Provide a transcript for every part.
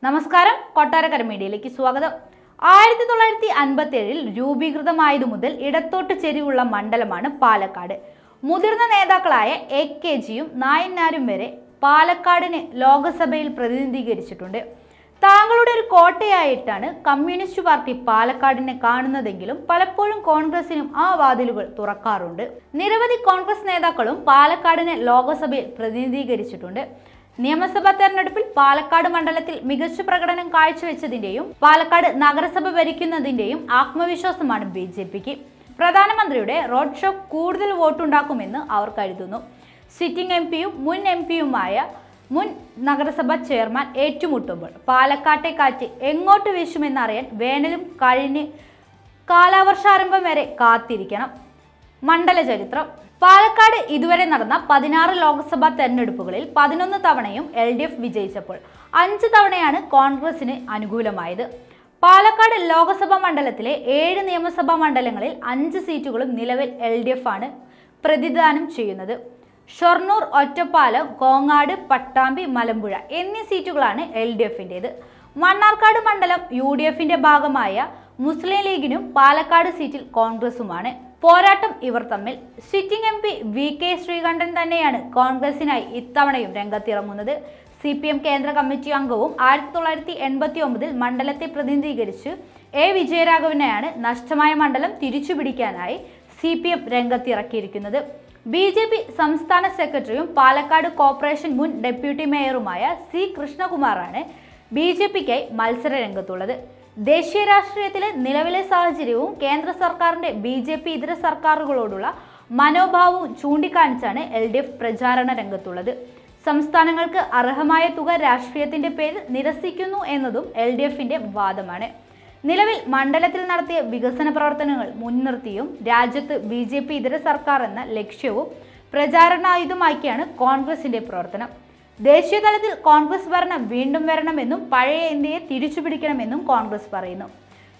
നമസ്കാരം, കൊട്ടാരക്കര മീഡിയയിലേക്ക് സ്വാഗതം. 1957 രൂപീകൃതമായതു മുതൽ ഇടത്തോട്ട് ചെരിവുള്ള മണ്ഡലമാണ് പാലക്കാട്. മുതിർന്ന നേതാക്കളായ AKGയും നായനാരും വരെ പാലക്കാടിനെ ലോകസഭയിൽ പ്രതിനിധീകരിച്ചിട്ടുണ്ട്. താങ്കളുടെ ഒരു കോട്ടയായിട്ടാണ് കമ്മ്യൂണിസ്റ്റ് പാർട്ടി പാലക്കാടിനെ കാണുന്നതെങ്കിലും പലപ്പോഴും കോൺഗ്രസിനും ആ വാതിലുകൾ തുറക്കാറുണ്ട്. നിരവധി കോൺഗ്രസ് നേതാക്കളും പാലക്കാടിനെ ലോകസഭയിൽ പ്രതിനിധീകരിച്ചിട്ടുണ്ട്. നിയമസഭാ തെരഞ്ഞെടുപ്പിൽ പാലക്കാട് മണ്ഡലത്തിൽ മികച്ച പ്രകടനം കാഴ്ചവെച്ചതിന്റെയും പാലക്കാട് നഗരസഭ ഭരിക്കുന്നതിന്റെയും ആത്മവിശ്വാസമാണ് BJPക്ക്. പ്രധാനമന്ത്രിയുടെ റോഡ് ഷോ കൂടുതൽ വോട്ടുണ്ടാക്കുമെന്ന് അവർ കരുതുന്നു. സിറ്റിംഗ് MPയും മുൻ MPയുമായ മുൻ നഗരസഭാ ചെയർമാൻ ഏറ്റുമുട്ടുമ്പോൾ പാലക്കാട്ടെ കാറ്റ് എങ്ങോട്ട് വീശുമെന്നറിയാൻ വേനലും കഴിഞ്ഞ് കാലാവർഷാരംഭം വരെ കാത്തിരിക്കണം. മണ്ഡല ചരിത്രം. പാലക്കാട് ഇതുവരെ നടന്ന 16 ലോക്സഭാ തെരഞ്ഞെടുപ്പുകളിൽ 11 തവണയും LDF വിജയിച്ചപ്പോൾ 5 തവണയാണ് കോൺഗ്രസിന് അനുകൂലമായത്. പാലക്കാട് ലോക്സഭാ മണ്ഡലത്തിലെ 7 നിയമസഭാ മണ്ഡലങ്ങളിൽ 5 സീറ്റുകളും നിലവിൽ LDF ആണ് പ്രതിദാനം ചെയ്യുന്നത്. ഷൊർണൂർ, ഒറ്റപ്പാലം, കോങ്ങാട്, പട്ടാമ്പി, മലമ്പുഴ എന്നീ സീറ്റുകളാണ് LDFന്റേത്. മണ്ണാർക്കാട് മണ്ഡലം UDFന്റെ ഭാഗമായ മുസ്ലിം ലീഗിനും പാലക്കാട് സീറ്റിൽ കോൺഗ്രസുമാണ്. പോരാട്ടം ഇവർ തമ്മിൽ. സിറ്റിംഗ് MP VK ശ്രീകണ്ഠൻ തന്നെയാണ് കോൺഗ്രസിനായി ഇത്തവണയും രംഗത്തിറങ്ങുന്നത്. CPM കേന്ദ്ര കമ്മിറ്റി അംഗവും 1989 മണ്ഡലത്തെ പ്രതിനിധീകരിച്ച് A വിജയരാഘവനെയാണ് നഷ്ടമായ മണ്ഡലം തിരിച്ചുപിടിക്കാനായി CPM രംഗത്തിറക്കിയിരിക്കുന്നത്. BJP സംസ്ഥാന സെക്രട്ടറിയും പാലക്കാട് കോർപ്പറേഷൻ മുൻ ഡെപ്യൂട്ടി മേയറുമായ C കൃഷ്ണകുമാറാണ് BJPക്കായി മത്സര രംഗത്തുള്ളത്. ദേശീയ രാഷ്ട്രീയത്തിലെ നിലവിലെ സാഹചര്യവും കേന്ദ്ര സർക്കാരിന്റെ BJP ഇതര സർക്കാരുകളോടുള്ള മനോഭാവവും ചൂണ്ടിക്കാണിച്ചാണ് LDF പ്രചാരണ രംഗത്തുള്ളത്. സംസ്ഥാനങ്ങൾക്ക് അർഹമായ തുക രാഷ്ട്രീയത്തിന്റെ പേരിൽ നിരസിക്കുന്നു എന്നതും LDFന്റെ വാദമാണ്. നിലവിൽ മണ്ഡലത്തിൽ നടത്തിയ വികസന പ്രവർത്തനങ്ങൾ മുൻനിർത്തിയും രാജ്യത്ത് BJP ഇതര സർക്കാർ എന്ന ലക്ഷ്യവും പ്രചാരണായുധമാക്കിയാണ് കോൺഗ്രസിന്റെ പ്രവർത്തനം. ദേശീയ തലത്തിൽ കോൺഗ്രസ് ഭരണം വീണ്ടും വരണമെന്നും പഴയ ഇന്ത്യയെ തിരിച്ചുപിടിക്കണമെന്നും കോൺഗ്രസ് പറയുന്നു.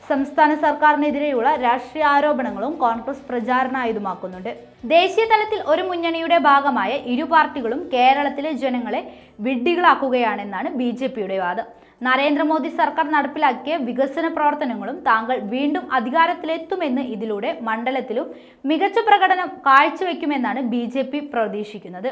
സംസ്ഥാന സർക്കാരിനെതിരെയുള്ള രാഷ്ട്രീയ ആരോപണങ്ങളും കോൺഗ്രസ് പ്രചാരണായുധമാക്കുന്നുണ്ട്. ദേശീയ തലത്തിൽ ഒരു മുന്നണിയുടെ ഭാഗമായ ഇരു പാർട്ടികളും കേരളത്തിലെ ജനങ്ങളെ വിഡ്ഢികളാക്കുകയാണെന്നാണ് BJPയുടെ വാദം. നരേന്ദ്രമോദി സർക്കാർ നടപ്പിലാക്കിയ വികസന പ്രവർത്തനങ്ങളും താങ്കൾ വീണ്ടും അധികാരത്തിലെത്തുമെന്ന് ഇതിലൂടെ മണ്ഡലത്തിലും മികച്ച പ്രകടനം കാഴ്ചവെക്കുമെന്നാണ് BJP പ്രതീക്ഷിക്കുന്നത്.